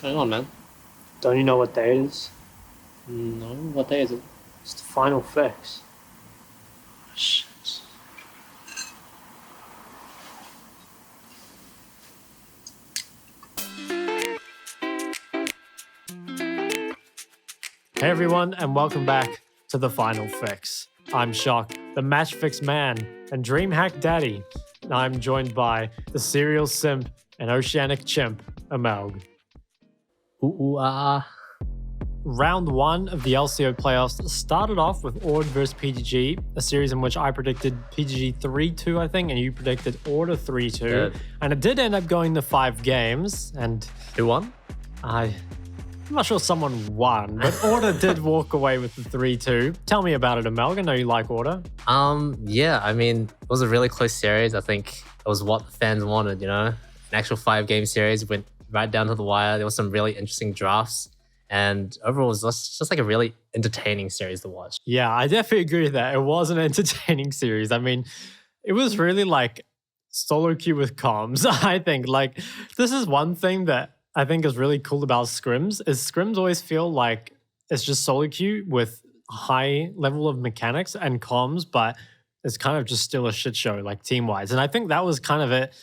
Hang on, man. Don't you know what day it is? No, what day is it? It's the final fix. Shit. Hey everyone, and welcome back to the final fix. I'm Shock, the Matchfix man and Dreamhack daddy. And I'm joined by the serial simp and oceanic chimp, Amalg. Round one of the LCO playoffs started off with Ord versus PGG, a series in which I predicted PGG 3-2, I think, and you predicted Order 3-2. Yeah. And it did end up going to 5 games, and Who won? I'm not sure someone won, but Order did walk away with the 3-2. Tell me about it, Amalg. I know you like Order. Yeah, I mean, it was a really close series. I think it was what the fans wanted, you know? An actual 5-game series went right down to the wire. There was some really interesting drafts. And overall, it was just like a really entertaining series to watch. Yeah, I definitely agree with that. It was an entertaining series. I mean, it was really like solo queue with comms, I think. Like, this is one thing that I think is really cool about scrims, is scrims always feel like it's just solo queue with high level of mechanics and comms, but it's kind of just still a shit show, like team-wise. And I think that was kind of it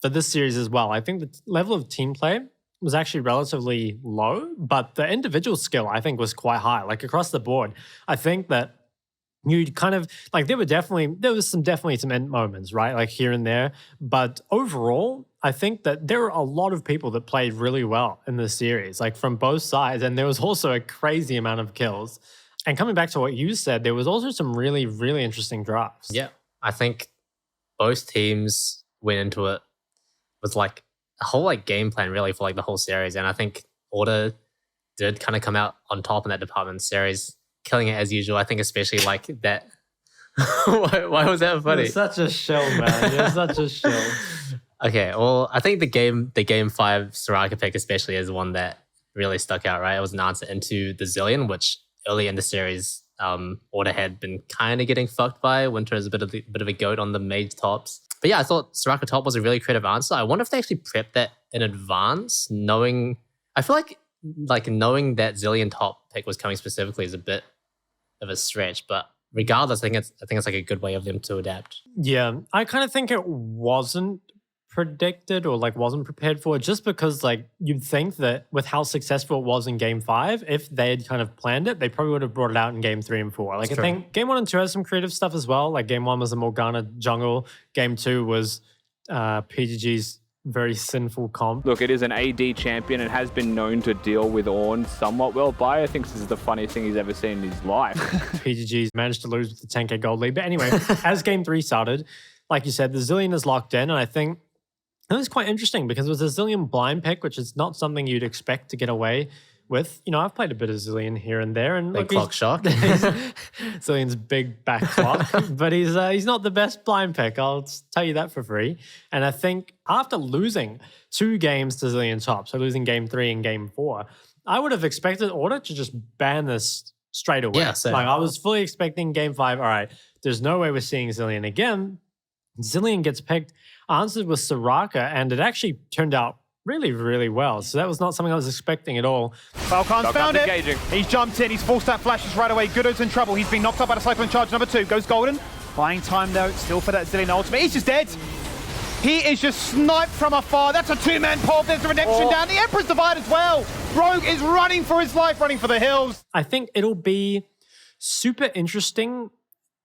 for this series as well. I think the level of team play was actually relatively low, but the individual skill I think was quite high, like across the board. I think that you kind of like there was definitely some end moments, right? Like here and there. But overall, I think that there were a lot of people that played really well in this series, like from both sides. And there was also a crazy amount of kills. And coming back to what you said, there was also some really, really interesting drafts. Yeah, I think both teams went into it with like a whole like game plan really for like the whole series. And I think Order did kind of come out on top in that department series, killing it as usual. I think especially like that. Why was that funny? You're such a shill, man. You're such a shill. Okay, well, I think the game 5 Soraka pick especially is one that really stuck out, right? It was an answer into the Zillion, which early in the series, Order had been kind of getting fucked by. Winter is a bit of a goat on the mage tops. But yeah, I thought Soraka top was a really creative answer. I wonder if they actually prepped that in advance, I feel like knowing that Zillion top pick was coming specifically is a bit of a stretch, but regardless, I think it's like a good way of them to adapt. Yeah, I kind of think it wasn't predicted or like wasn't prepared for it, just because like you'd think that with how successful it was in game 5, if they had kind of planned it, they probably would have brought it out in game 3 and 4. Like, I think game 1 and 2 has some creative stuff as well. Like game 1 was a Morgana jungle, game 2 was PGG's very sinful comp. Look, it is an AD champion and has been known to deal with Ornn somewhat well. Bio thinks this is the funniest thing he's ever seen in his life. PGG's managed to lose with the 10k gold lead. But anyway, as game 3 started, like you said, the Zillion is locked in, and I think it was quite interesting because it was a Zillion blind pick, which is not something you'd expect to get away with. You know, I've played a bit of Zillion here and there, and Big clock Shock. Zillion's big back clock, but he's not the best blind pick. I'll tell you that for free. And I think after losing 2 games to Zillion top, so losing game 3 and game 4, I would have expected Order to just ban this straight away. Yeah, same. Like I was fully expecting game 5. All right, there's no way we're seeing Zillion again. Zillion gets picked, answered with Soraka, and it actually turned out really, really well. So that was not something I was expecting at all. Falcon's found it. Engaging. He's jumped in. He's forced that flashes right away. Goodo's in trouble. He's been knocked up by the Cyclone Charge. Number 2 goes Golden. Buying time though, still for that Zillion ultimate. He's just dead. He is just sniped from afar. That's a 2-man pull. There's the redemption down. The Emperor's Divide as well. Rogue is running for his life, running for the hills. I think it'll be super interesting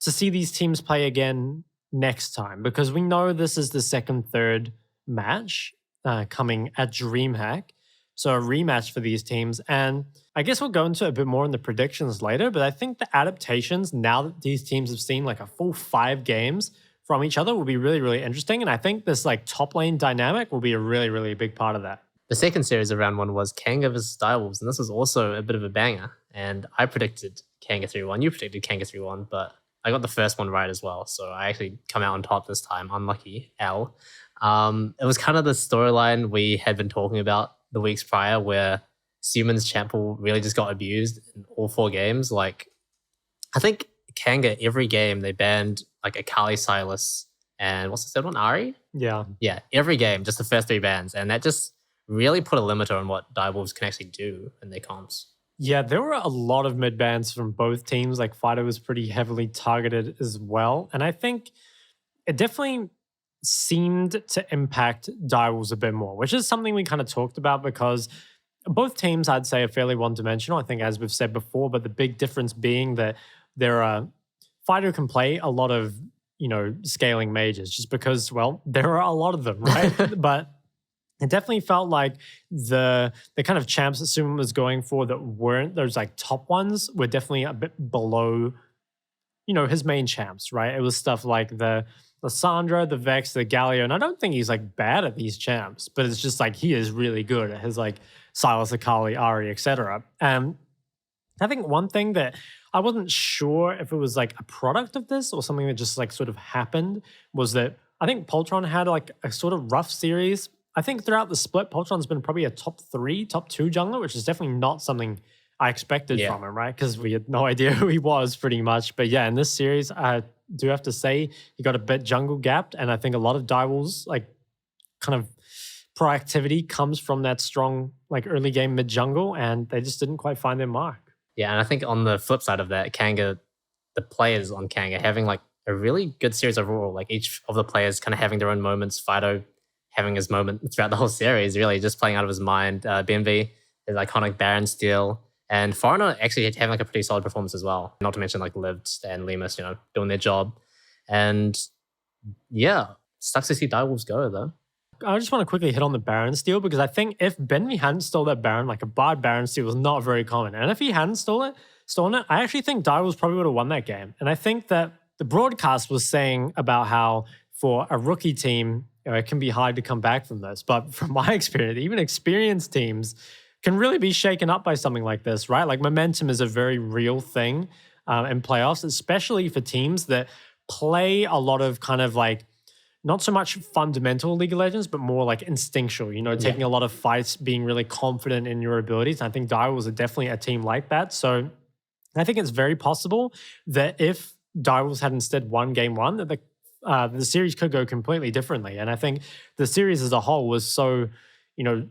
to see these teams play again next time, because we know this is the third match coming at Dreamhack. So a rematch for these teams. And I guess we'll go into a bit more in the predictions later, but I think the adaptations, now that these teams have seen like a full 5 games from each other, will be really, really interesting. And I think this like top lane dynamic will be a really, really big part of that. The second series of round 1 was Kanga versus Direwolves, and this was also a bit of a banger. And I predicted Kanga 3-1. You predicted Kanga 3-1, but I got the first one right as well, so I actually come out on top this time. Unlucky, L. It was kind of the storyline we had been talking about the weeks prior, where Suman's champ pool really just got abused in all 4 games. Like, I think Kanga, every game, they banned like Akali Silas and what's the third one? Ari? Yeah. Yeah, every game, just the first 3 bans. And that just really put a limiter on what Direwolves can actually do in their comps. Yeah, there were a lot of mid bans from both teams. Like Fido was pretty heavily targeted as well. And I think it definitely seemed to impact Direwolves a bit more, which is something we kind of talked about because both teams, I'd say, are fairly one-dimensional, I think, as we've said before, but the big difference being that Fido can play a lot of, scaling mages just because, well, there are a lot of them, right? But it definitely felt like the kind of champs that Suman was going for that weren't those like top ones were definitely a bit below, his main champs, right? It was stuff like the Lissandra, the Vex, the Galio, and I don't think he's like bad at these champs, but it's just like he is really good at his like Silas, Akali, Ari, etc. And I think one thing that I wasn't sure if it was like a product of this or something that just like sort of happened was that I think Poltron had like a sort of rough series. I think throughout the split, Poltron's been probably a top 3, top 2 jungler, which is definitely not something I expected from him, right? Because we had no idea who he was pretty much. But yeah, in this series, I do have to say he got a bit jungle gapped. And I think a lot of Direwolves like kind of proactivity comes from that strong like early game mid jungle, and they just didn't quite find their mark. Yeah, and I think on the flip side of that, Kanga, the players on Kanga having like a really good series overall, like each of the players kind of having their own moments. Fido having his moment throughout the whole series, really just playing out of his mind. BMV, his iconic Baron steal, and Foreigner actually having like a pretty solid performance as well. Not to mention like Lived and Lemus, doing their job. And yeah, sucks to see Direwolves go though. I just want to quickly hit on the Baron steal because I think if Benvi hadn't stole that Baron, like a Bard Baron steal was not very common. And if he hadn't stolen it, I actually think Direwolves probably would have won that game. And I think that the broadcast was saying about how for a rookie team, it can be hard to come back from this. But from my experience, even experienced teams can really be shaken up by something like this, right? Like momentum is a very real thing in playoffs, especially for teams that play a lot of kind of like, not so much fundamental League of Legends, but more like instinctual, taking a lot of fights, being really confident in your abilities. And I think Direwolves are definitely a team like that. So I think it's very possible that if Direwolves had instead won game 1, that the series could go completely differently. And I think the series as a whole was so,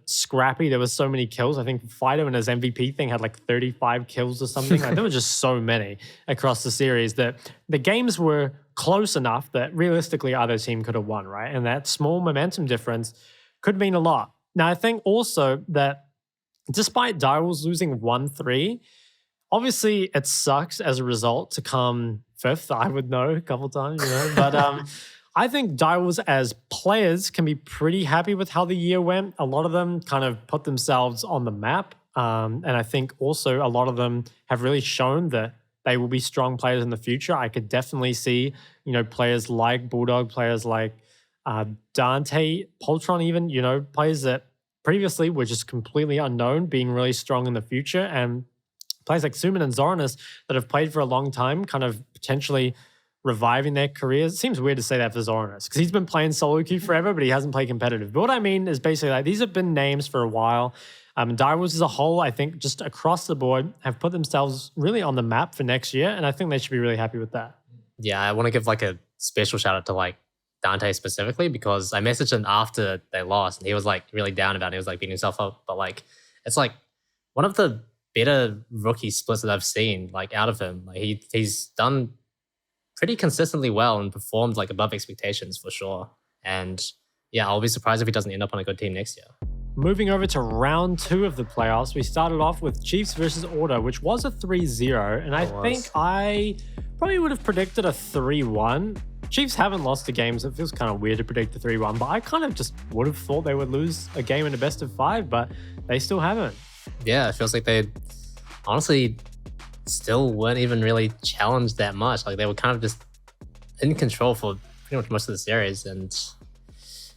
scrappy. There was so many kills. I think Fido in his MVP thing had like 35 kills or something. Like, there were just so many across the series that the games were close enough that realistically either team could have won, right? And that small momentum difference could mean a lot. Now, I think also that despite Direwolves losing 1-3, obviously it sucks as a result to come 5th. I would know a couple times, but I think Direwolves as players can be pretty happy with how the year went. A lot of them kind of put themselves on the map. And I think also a lot of them have really shown that they will be strong players in the future. I could definitely see, players like Bulldog, players like Dante, Poltron even, players that previously were just completely unknown being really strong in the future. And players like Suman and Zoranus that have played for a long time kind of potentially reviving their careers. It seems weird to say that for Zoranus because he's been playing solo queue forever, but he hasn't played competitive. But what I mean is basically like these have been names for a while. Direwolves as a whole, I think just across the board have put themselves really on the map for next year. And I think they should be really happy with that. Yeah, I want to give like a special shout out to like Dante specifically because I messaged him after they lost and he was like really down about it. He was like beating himself up. But like, it's like one of the better rookie splits that I've seen like out of him. Like he's done pretty consistently well and performed like above expectations for sure. And yeah, I'll be surprised if he doesn't end up on a good team next year. Moving over to round 2 of the playoffs, we started off with Chiefs versus Order, which was a 3-0. And I think I probably would have predicted a 3-1. Chiefs haven't lost a game, so it feels kind of weird to predict a 3-1. But I kind of just would have thought they would lose a game in a best of 5, but they still haven't. Yeah, it feels like they honestly still weren't even really challenged that much. Like they were kind of just in control for pretty much most of the series. And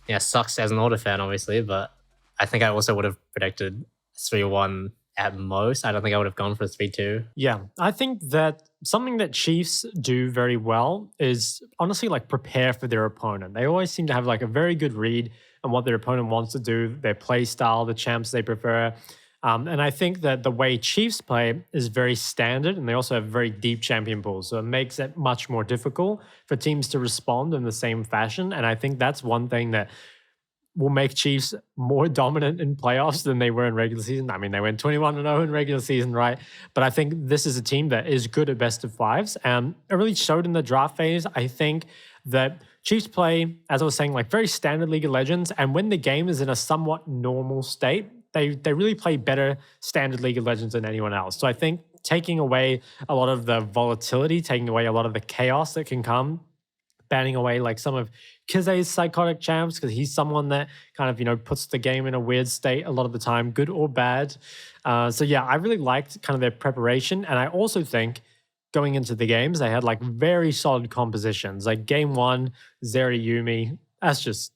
yeah, sucks as an Order fan, obviously, but I think I also would have predicted 3-1 at most. I don't think I would have gone for a 3-2. Yeah, I think that something that Chiefs do very well is honestly like prepare for their opponent. They always seem to have like a very good read on what their opponent wants to do, their play style, the champs they prefer. And I think that the way Chiefs play is very standard, and they also have very deep champion pools. So it makes it much more difficult for teams to respond in the same fashion. And I think that's one thing that will make Chiefs more dominant in playoffs than they were in regular season. I mean, they went 21-0 in regular season, right? But I think this is a team that is good at best of fives. And it really showed in the draft phase. I think that Chiefs play, as I was saying, like very standard League of Legends. And when the game is in a somewhat normal state, they really play better standard League of Legends than anyone else. So I think taking away a lot of the volatility, taking away a lot of the chaos that can come, banning away like some of Kize's psychotic champs, because he's someone that kind of, you know, puts the game in a weird state a lot of the time, good or bad. So yeah, I really liked kind of their preparation. And I also think going into the games, they had like very solid compositions. Like game one, Zeri Yumi, that's just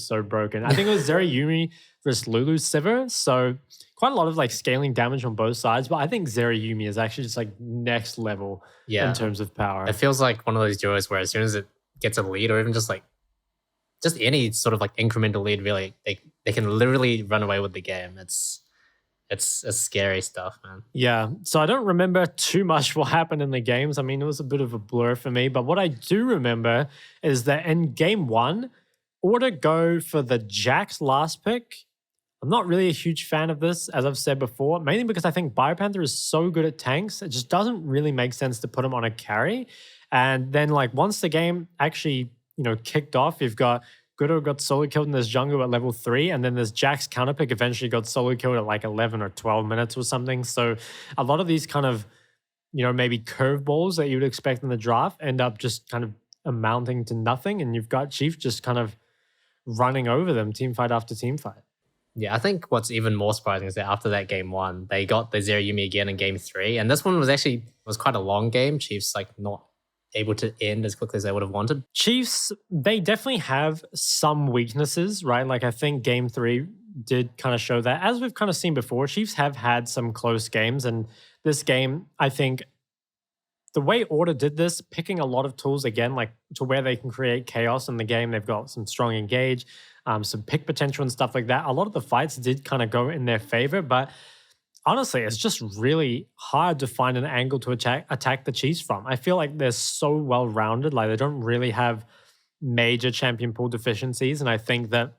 so broken. I think it was Zeri Yumi versus Lulu Sivir. So quite a lot of like scaling damage on both sides. But I think Zeri Yumi is actually just like next level in terms of power. It feels like one of those duos where as soon as it gets a lead, or even just any sort of like incremental lead, really, they can literally run away with the game. It's scary stuff, man. Yeah. So I don't remember too much what happened in the games. I mean, it was a bit of a blur for me. But what I do remember is that in game one, Order go for the Jax last pick. I'm not really a huge fan of this, as I've said before, mainly because I think Biopanther is so good at tanks. It just doesn't really make sense to put him on a carry. And then like once the game actually, you know, kicked off, you've got Gudo got solo killed in this jungle at level 3, and then this Jax counterpick eventually got solo killed at like 11 or 12 minutes or something. So a lot of these kind of, you know, maybe curveballs that you would expect in the draft end up just kind of amounting to nothing. And you've got Chief just kind of running over them team fight after team fight. Yeah, I think what's even more surprising is that after that game one, they got the Zero Yumi again in game 3. And this one was quite a long game. Chiefs like not able to end as quickly as they would have wanted. Chiefs, they definitely have some weaknesses, right? Like I think game 3 did kind of show that. As we've kind of seen before, Chiefs have had some close games. And this game, I think the way Order did this, picking a lot of tools again, like to where they can create chaos in the game. They've got some strong engage, some pick potential and stuff like that. A lot of the fights did kind of go in their favor, but honestly, it's just really hard to find an angle to attack the Chiefs from. I feel like they're so well-rounded. Like they don't really have major champion pool deficiencies. And I think that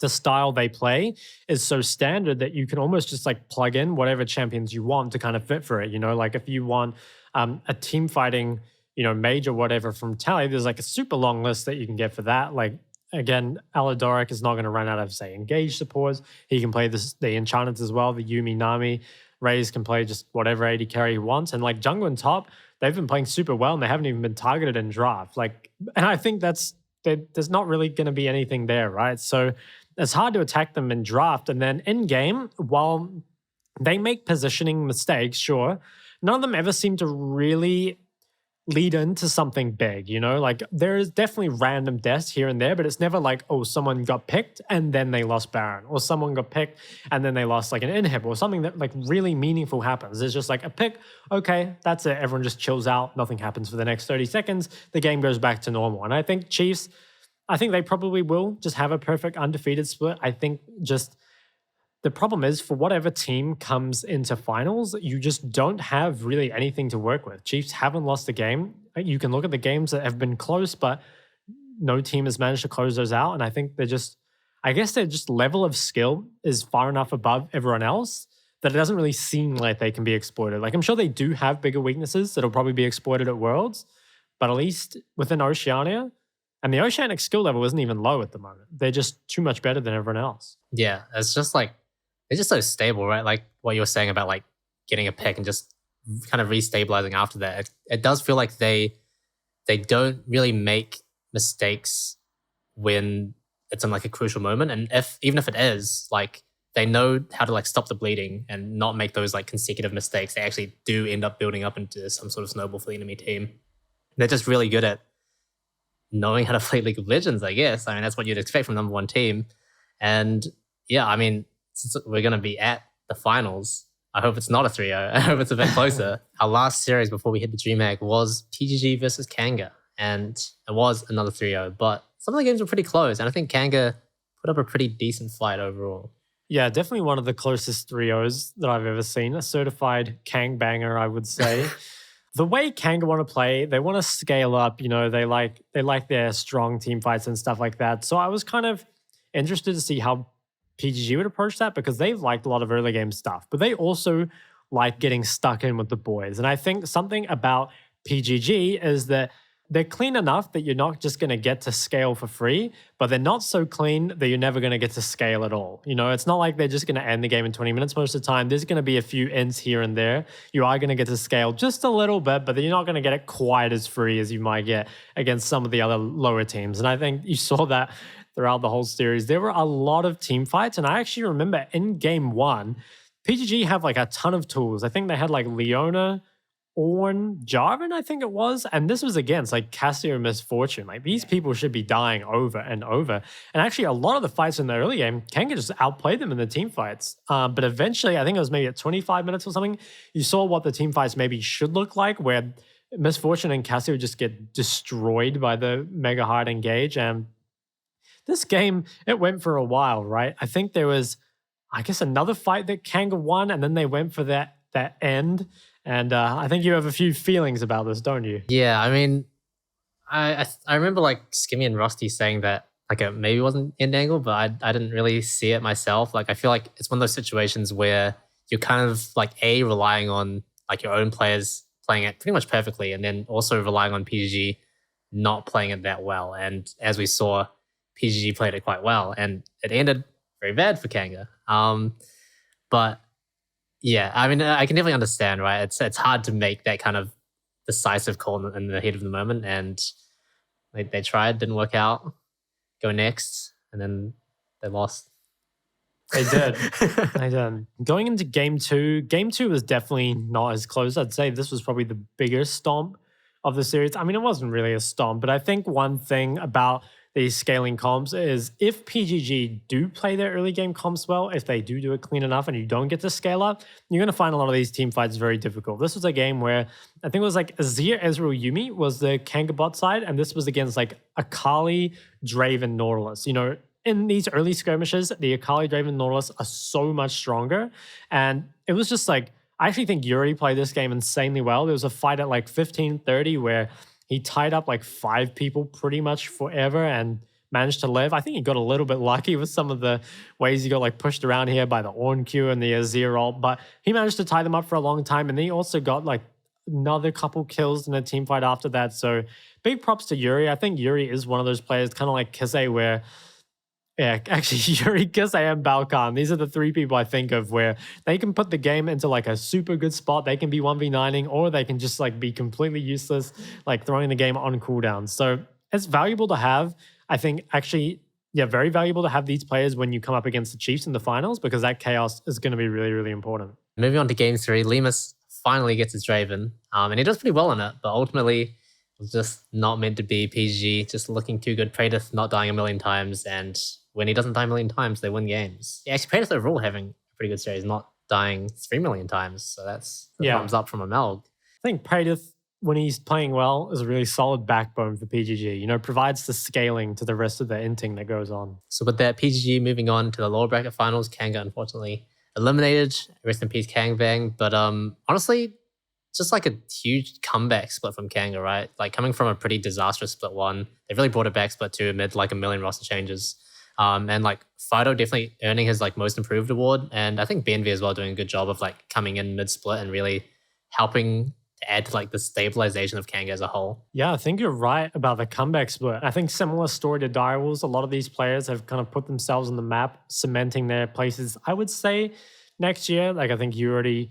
the style they play is so standard that you can almost just like plug in whatever champions you want to kind of fit for it. You know, like if you want a team fighting, you know, major whatever from Tally, there's like a super long list that you can get for that. Like again, Aladoric is not going to run out of, say, engage supports. He can play the Enchanted as well, the Yumi, Nami. Raze can play just whatever AD carry he wants. And like jungle and top, they've been playing super well and they haven't even been targeted in draft. Like, and I think there's not really going to be anything there, right? So it's hard to attack them in draft. And then in game, while they make positioning mistakes, sure, none of them ever seem to really lead into something big, you know? Like there is definitely random deaths here and there, but it's never like, oh, someone got picked and then they lost Baron, or someone got picked and then they lost like an inhib, or something that like really meaningful happens. It's just like a pick, okay, that's it. Everyone just chills out. Nothing happens for the next 30 seconds. The game goes back to normal. And I think Chiefs, I think they probably will just have a perfect undefeated split. I think just the problem is for whatever team comes into finals, you just don't have really anything to work with. Chiefs haven't lost a game. You can look at the games that have been close, but no team has managed to close those out. And I think I guess their just level of skill is far enough above everyone else that it doesn't really seem like they can be exploited. Like I'm sure they do have bigger weaknesses that'll probably be exploited at Worlds, but at least within Oceania, and the Oceanic skill level isn't even low at the moment. They're just too much better than everyone else. Yeah, it's just like, it's just so stable, right? Like what you were saying about like getting a pick and just kind of restabilizing after that. It does feel like they don't really make mistakes when it's in like a crucial moment. And even if it is, like they know how to like stop the bleeding and not make those like consecutive mistakes. They actually do end up building up into some sort of snowball for the enemy team. They're just really good at knowing how to play League of Legends, I guess. I mean, that's what you'd expect from number one team. And yeah, I mean, since we're going to be at the finals, I hope it's not a 3-0. I hope it's a bit closer. Our last series before we hit the Dreamhack was PGG versus Kanga, and it was another 3-0. But some of the games were pretty close, and I think Kanga put up a pretty decent fight overall. Yeah, definitely one of the closest 3-0s that I've ever seen. A certified Kang banger, I would say. The way Kanga want to play, they want to scale up. You know, they like their strong team fights and stuff like that. So I was kind of interested to see how PGG would approach that because they've liked a lot of early game stuff, but they also like getting stuck in with the boys. And I think something about PGG is that they're clean enough that you're not just going to get to scale for free, but they're not so clean that you're never going to get to scale at all. You know, it's not like they're just going to end the game in 20 minutes most of the time. There's going to be a few ends here and there. You are going to get to scale just a little bit, but then you're not going to get it quite as free as you might get against some of the other lower teams. And I think you saw that throughout the whole series. There were a lot of team fights, and I actually remember in game 1, PGG have like a ton of tools. I think they had like Leona, Ornn, Jarvan, I think it was. And this was against like Cassio Misfortune. Like these people should be dying over and over. And actually a lot of the fights in the early game, Kanga just outplayed them in the team fights. But eventually, I think it was maybe at 25 minutes or something, you saw what the team fights maybe should look like, where Misfortune and Cassio just get destroyed by the mega hard engage. And this game, it went for a while, right? I think there was, I guess, another fight that Kanga won, and then they went for that end. And I think you have a few feelings about this, don't you? Yeah, I mean, I remember like Skimmy and Rusty saying that like it maybe wasn't end angle, but I didn't really see it myself. Like I feel like it's one of those situations where you're kind of like relying on like your own players playing it pretty much perfectly, and then also relying on PGG not playing it that well. And as we saw, PGG played it quite well, and it ended very bad for Kanga. But yeah, I mean, I can definitely understand, right? It's hard to make that kind of decisive call in the heat of the moment, and they tried, didn't work out. Go next, and then they lost. They did. They did. Going into game 2 was definitely not as close. I'd say this was probably the biggest stomp of the series. I mean, it wasn't really a stomp, but I think one thing about these scaling comps is if PGG do play their early game comps well, if they do it clean enough and you don't get to scale up, you're going to find a lot of these team fights very difficult. This was a game where I think it was like Azir, Ezreal, Yuumi was the Kanga bot side, and this was against like Akali, Draven, Nautilus. You know, in these early skirmishes, the Akali, Draven, Nautilus are so much stronger. And it was just like, I actually think Yuri played this game insanely well. There was a fight at like 15-30 where he tied up like 5 people pretty much forever and managed to live. I think he got a little bit lucky with some of the ways he got like pushed around here by the Ornn Q and the Azir ult, but he managed to tie them up for a long time. And then he also got like another couple kills in a team fight after that. So big props to Yuri. I think Yuri is one of those players kind of like Kise where, yeah, actually Yuri, Kise, and Balkan. These are the 3 people I think of where they can put the game into like a super good spot. They can be 1v9ing, or they can just like be completely useless, like throwing the game on cooldown. So it's valuable to have. I think actually, yeah, very valuable to have these players when you come up against the Chiefs in the finals, because that chaos is going to be really, really important. Moving on to game 3, Lemus finally gets his Draven, and he does pretty well on it, but ultimately it was just not meant to be. PGG just looking too good. Praedyth not dying a million times, and when he doesn't die a million times, they win games. Yeah, actually, Praedyth overall having a pretty good series, not dying 3 million times, so that's a thumbs up from Amelg. I think Praedyth, when he's playing well, is a really solid backbone for PGG. You know, provides the scaling to the rest of the inting that goes on. So with that, PGG moving on to the lower bracket finals. Kanga unfortunately eliminated. Rest in peace, Kangbang. But honestly, just like a huge comeback split from Kanga, right? Like coming from a pretty disastrous split 1, they really brought it back split 2 amid like a million roster changes. And like Fido definitely earning his like most improved award. And I think BNV as well doing a good job of like coming in mid-split and really helping to add to like the stabilization of Kanga as a whole. Yeah, I think you're right about the comeback split. I think similar story to Direwolves. A lot of these players have kind of put themselves on the map, cementing their places. I would say next year, like I think you already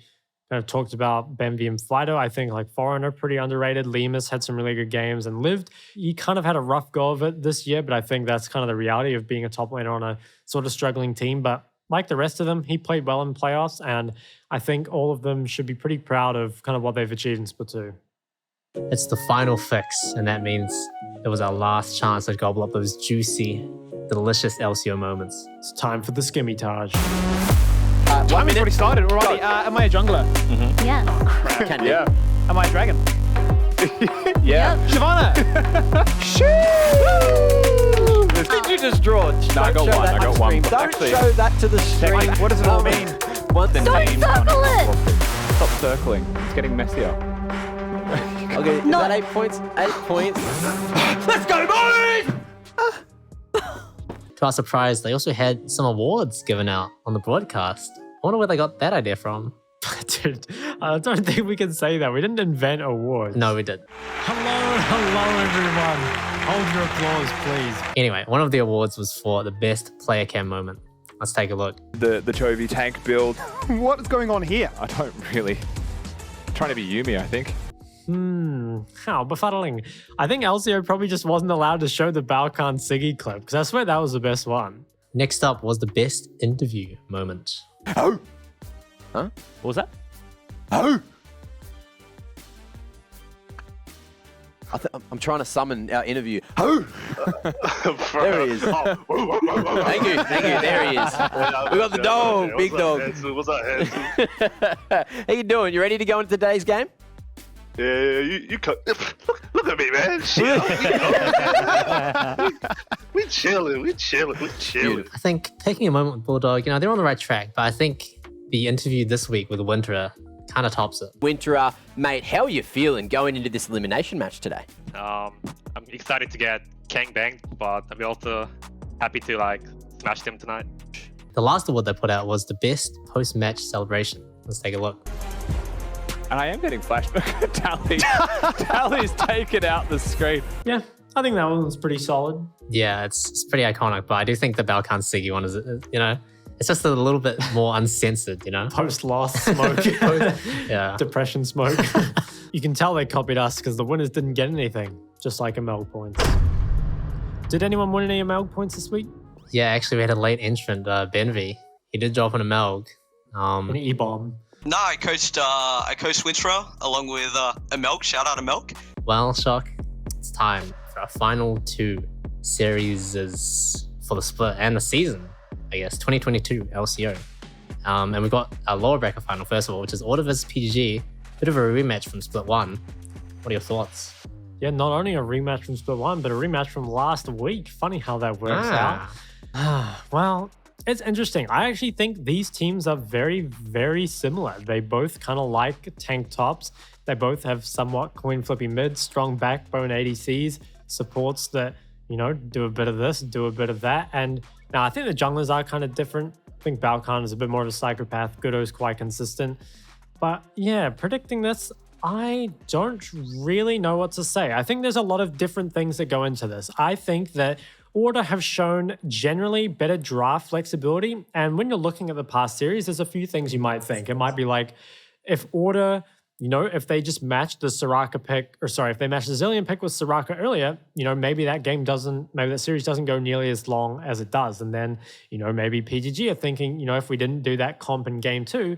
kind of talked about Benvi and Fido. I think like Foreigner, pretty underrated. Lemus had some really good games, and Lived, he kind of had a rough go of it this year, but I think that's kind of the reality of being a top laner on a sort of struggling team. But like the rest of them, he played well in playoffs, and I think all of them should be pretty proud of kind of what they've achieved in Split 2. It's the final fix, and that means it was our last chance to gobble up those juicy, delicious LCO moments. It's time for the Skimmy Taj. Time has already started already. Am I a jungler? Yeah. Can you? Yeah. Am I a dragon? Yeah. Shyvana! Did you just draw? No, I got one. I got one. Don't Actually, show that to the stream. What does it all mean? what the Don't name? circle it! Stop circling. It's getting messier. Okay, is No. that 8 points? 8 points. Let's go, boys! to our surprise, they also had some awards given out on the broadcast. I wonder where they got that idea from. Dude, I don't think we can say that. We didn't invent awards. No, we did. Hello, everyone. Hold your applause, please. Anyway, one of the awards was for the best player cam moment. Let's take a look. The Chovy tank build. What is going on here? I don't really. Trying to be Yumi, I think. How befuddling. I think LCO probably just wasn't allowed to show the Balkan Siggy clip, because I swear that was the best one. Next up was the best interview moment. Oh. Huh? What was that? Oh. I'm trying to summon our interview. Oh. There he is. Thank you. There he is. We got the dog, big dog. What's up, Hanson? How you doing? You ready to go into today's game? Yeah, you look at me, man. Chill. We chilling. I think taking a moment with Bulldog, they're on the right track, but I think the interview this week with Winterer kind of tops it. Winterer, mate, how are you feeling going into this elimination match today? I'm excited to get Kang banged, but I'm also happy to smash them tonight. The last award they put out was the best post-match celebration. Let's take a look. And I am getting flashback. Tally's taken out the screen. Yeah, I think that one was pretty solid. Yeah, it's pretty iconic, but I do think the Balkan Siggy one is, it's just a little bit more uncensored, Post-loss smoke. Yeah. Depression smoke. You can tell they copied us because the winners didn't get anything, just like ML points. Did anyone win any ML points this week? Yeah, actually we had a late entrant, Benvi. He did drop an ML. An E-bomb. No, I coached Winterer along with Amelk. Shout out Amelk. Well, Shock, it's time for our final two series for the split and the season, I guess, 2022 LCO. And we've got our lower bracket final, first of all, which is Order versus PGG. Bit of a rematch from Split 1. What are your thoughts? Yeah, not only a rematch from Split 1, but a rematch from last week. Funny how that works out. Well, it's interesting. I actually think these teams are very, very similar. They both kind of like tank tops. They both have somewhat coin flippy mids, strong backbone ADCs, supports that, do a bit of this, do a bit of that. And now I think the junglers are kind of different. I think Balkan is a bit more of a psychopath. Gudo's quite consistent. But yeah, predicting this, I don't really know what to say. I think there's a lot of different things that go into this. I think that Order have shown generally better draft flexibility. And when you're looking at the past series, there's a few things you might think. It might be like if Order, if they just matched the Soraka pick, if they matched the Zillion pick with Soraka earlier, maybe that series doesn't go nearly as long as it does. And then, maybe PGG are thinking, if we didn't do that comp in game 2,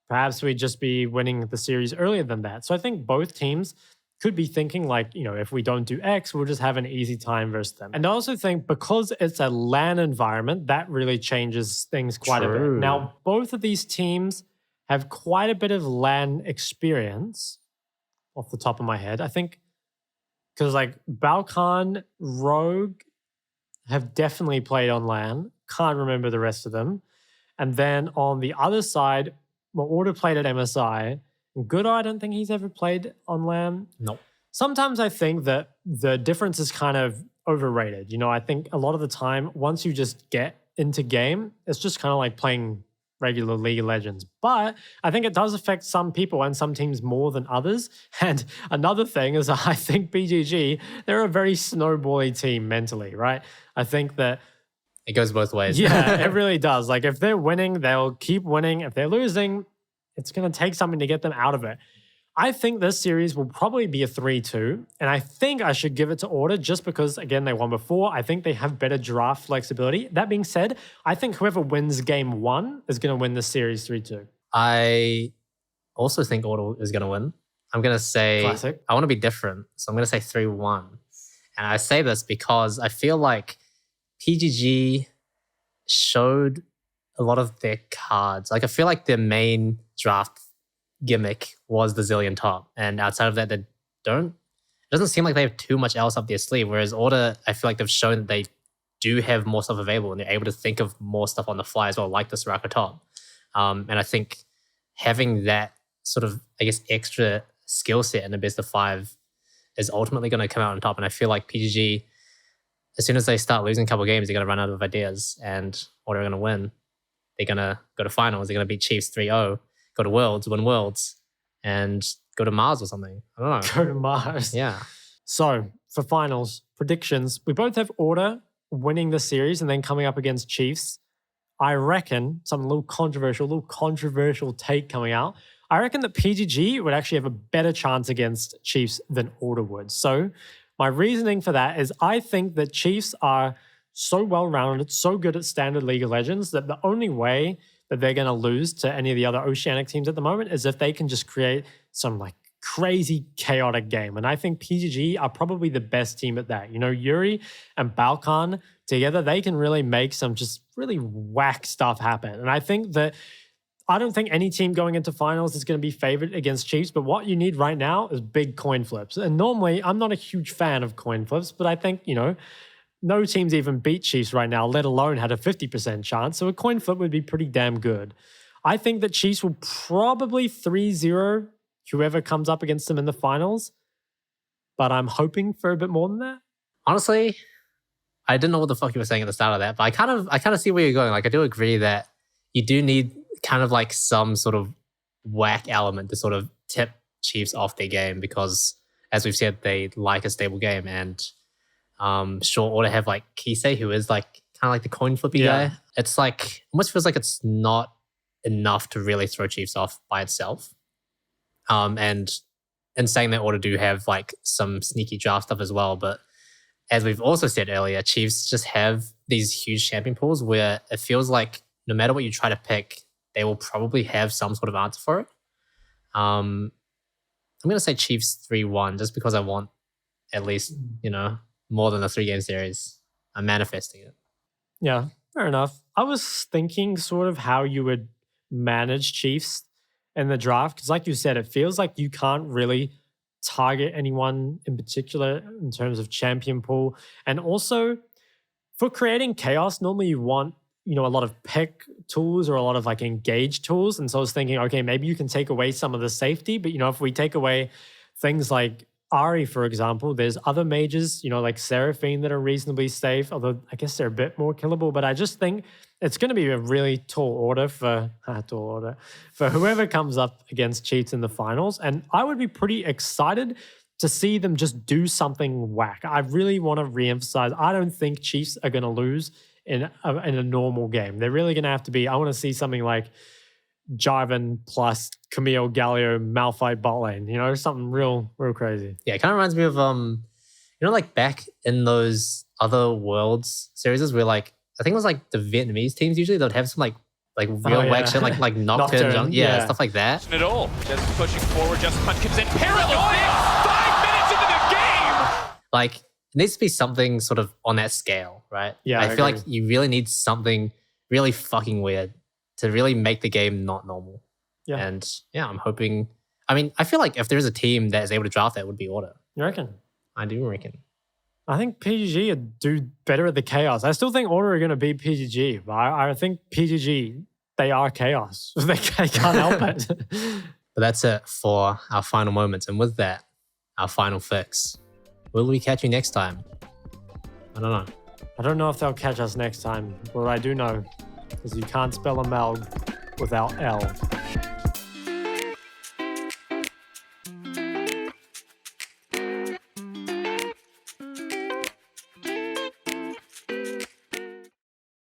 perhaps we'd just be winning the series earlier than that. So I think both teams could be thinking if we don't do X, we'll just have an easy time versus them. And I also think because it's a LAN environment, that really changes things quite a bit. Now, both of these teams have quite a bit of LAN experience off the top of my head. I think because Balkan, Rogue have definitely played on LAN. Can't remember the rest of them. And then on the other side, Order played at MSI. Good, I don't think he's ever played on LAN. Nope. Sometimes I think that the difference is kind of overrated. I think a lot of the time, once you just get into game, it's just kind of like playing regular League of Legends. But I think it does affect some people and some teams more than others. And another thing is I think BGG, they're a very snowbally team mentally, right? I think that it goes both ways. Yeah, it really does. If they're winning, they'll keep winning. If they're losing, it's going to take something to get them out of it. I think this series will probably be a 3-2, and I think I should give it to Order just because, again, they won before. I think they have better draft flexibility. That being said, I think whoever wins game 1 is going to win this series 3-2. I also think Order is going to win. I'm going to say... Classic. I want to be different, so I'm going to say 3-1. And I say this because I feel like PGG showed a lot of their cards. I feel like their main draft gimmick was the Zillion top. And outside of that, it doesn't seem like they have too much else up their sleeve. Whereas Order, I feel like they've shown that they do have more stuff available and they're able to think of more stuff on the fly as well, like the Soraka top. And I think having that sort of, extra skill set in the best of 5 is ultimately going to come out on top. And I feel like PGG, as soon as they start losing a couple games, they're going to run out of ideas. And Order are going to win. They're going to go to finals. They're going to beat Chiefs 3-0, go to Worlds, win Worlds, and go to Mars or something. I don't know. Go to Mars. Yeah. So for finals, predictions. We both have Order winning the series and then coming up against Chiefs. I reckon, something a little controversial take coming out. I reckon that PGG would actually have a better chance against Chiefs than Order would. So my reasoning for that is I think that Chiefs are so well-rounded, so good at Standard League of Legends that the only way that they're going to lose to any of the other Oceanic teams at the moment is if they can just create some like crazy chaotic game. And I think PGG are probably the best team at that. You know, Yuri and Balkan together, they can really make some just really whack stuff happen. And I think that I don't think any team going into finals is going to be favored against Chiefs, but what you need right now is big coin flips. And normally, I'm not a huge fan of coin flips, but I think, you know, no teams even beat Chiefs right now, let alone had a 50% chance. So a coin flip would be pretty damn good. I think that Chiefs will probably 3-0 whoever comes up against them in the finals, but I'm hoping for a bit more than that. Honestly, I didn't know what the fuck you were saying at the start of that, but I kind of see where you're going. Like, I do agree that you do need kind of like some sort of whack element to sort of tip Chiefs off their game because, as we've said, they like a stable game. And sure, Order have like Kisei, who is like kind of like the coin flippy guy. It's like almost feels like it's not enough to really throw Chiefs off by itself. And in saying that, Order do have like some sneaky draft stuff as well. But as we've also said earlier, Chiefs just have these huge champion pools where it feels like no matter what you try to pick, they will probably have some sort of answer for it. I'm going to say Chiefs 3-1 just because I want at least, you know, more than a 3-game series. I'm manifesting it. Yeah, fair enough. I was thinking sort of how you would manage Chiefs in the draft because like you said, it feels like you can't really target anyone in particular in terms of champion pool. And also for creating chaos, normally you want, you know, a lot of pick tools or a lot of like engage tools. And so I was thinking, okay, maybe you can take away some of the safety, but you know, if we take away things like Ari, for example, there's other mages, you know, like Seraphine that are reasonably safe, although I guess they're a bit more killable, but I just think it's going to be a really tall order for whoever comes up against Chiefs in the finals. And I would be pretty excited to see them just do something whack. I really want to reemphasize, I don't think Chiefs are going to lose in a normal game. They're really going to have to be, I want to see something like Jarvan plus Camille, Galio, Malphite bot lane, you know, something real crazy. Yeah, it kind of reminds me of, you know, like back in those other Worlds series where like, I think it was like the Vietnamese teams usually, they'd have some like real whack shit, like Nocturne, stuff like that. At all. Just pushing forward, just Punch comes in, paranoid! 5 minutes into the game! Like, it needs to be something sort of on that scale, right? Yeah, I feel like you really need something really fucking weird to really make the game not normal. Yeah. And yeah, I'm hoping, I mean, I feel like if there's a team that is able to draft that, it would be Order. You reckon? I do reckon. I think PGG would do better at the chaos. I still think Order are going to beat PGG, but I think PGG, they are chaos. They can't help it. But that's it for our final moments. And with that, our final fix. Will we catch you next time? I don't know. I don't know if they'll catch us next time. What I do know is you can't spell Amelg without L.